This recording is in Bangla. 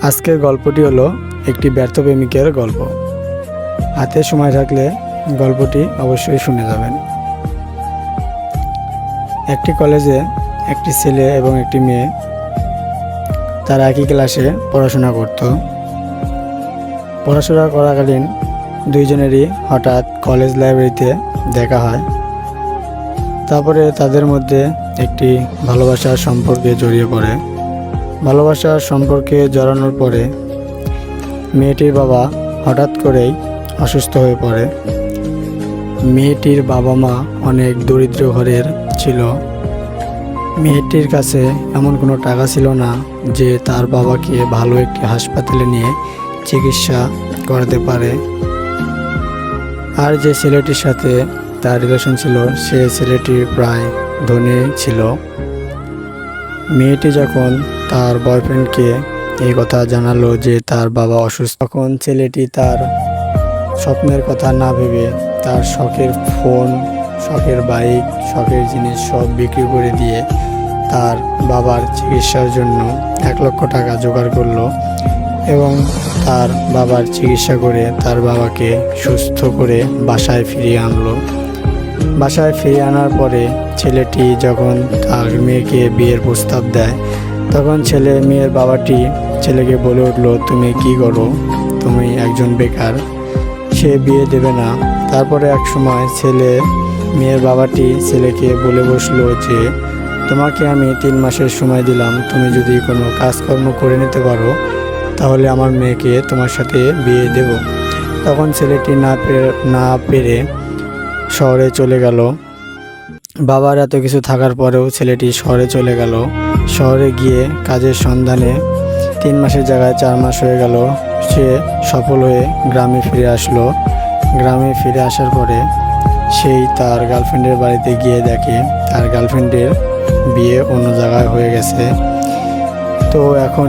আজকের গল্পটি হলো একটি ব্যর্থ প্রেমিকের গল্প। হাতে সময় থাকলে গল্পটি অবশ্যই শুনে যাবেন। একটি কলেজে একটি ছেলে এবং একটি মেয়ে, তারা একই ক্লাসে পড়াশোনা করত। পড়াশোনা করাকালীন দুইজনেরই হঠাৎ কলেজ লাইব্রেরিতে দেখা হয়। তারপরে তাদের মধ্যে একটি ভালোবাসার সম্পর্কে জড়িয়ে পড়ে। ভালোবাসার সম্পর্কে জড়ানোর পরে মেয়েটির বাবা হঠাৎ করেই অসুস্থ হয়ে পড়ে। মেয়েটির বাবা মা অনেক দরিদ্র ঘরের ছিল। মেয়েটির কাছে এমন কোনো টাকা ছিল না যে তার বাবাকে ভালো একটি হাসপাতালে নিয়ে চিকিৎসা করাতে পারে। আর যে ছেলেটির সাথে তার রিলেশন ছিল, সে ছেলেটি প্রায় ধনী ছিল। মেয়েটি যখন তার বয়ফ্রেন্ডকে এই কথা জানালো যে তার বাবা অসুস্থ, তখন ছেলেটি তার স্বপ্নের কথা না ভেবে তার শখের ফোন, শখের বাইক, শখের জিনিস সব বিক্রি করে দিয়ে তার বাবার চিকিৎসার জন্য 1 লক্ষ টাকা জোগাড় করলো এবং তার বাবার চিকিৎসা করে তার বাবাকে সুস্থ করে বাসায় ফিরিয়ে আনলো। বাসায় ফিরিয়ে আনার পরে ছেলেটি যখন তার মেয়েকে বিয়ের প্রস্তাব দেয়, তখন মেয়ের বাবাটি ছেলেকে বলে উঠলো, তুমি কি করো, তুমি একজন বেকার, সে বিয়ে দেবে না। তারপরে এক সময় মেয়ের বাবাটি ছেলেকে বলে বসলো যে তোমাকে আমি 3 মাসের সময় দিলাম, তুমি যদি কোনো কাজকর্ম করে নিতে পারো তাহলে আমার মেয়েকে তোমার সাথে বিয়ে দেব। তখন ছেলেটি না পেরে শহরে চলে গেল। বাবার এত কিছু থাকার পরেও ছেলেটি শহরে চলে গেল। শহরে গিয়ে কাজের সন্ধানে 3 মাসের জায়গায় 4 মাস হয়ে গেল। সে সফল হয়ে গ্রামে ফিরে আসলো। গ্রামে ফিরে আসার পরে সেই তার গার্লফ্রেন্ডের বাড়িতে গিয়ে দেখে তার গার্লফ্রেন্ডের বিয়ে অন্য জায়গায় হয়ে গেছে। তো এখন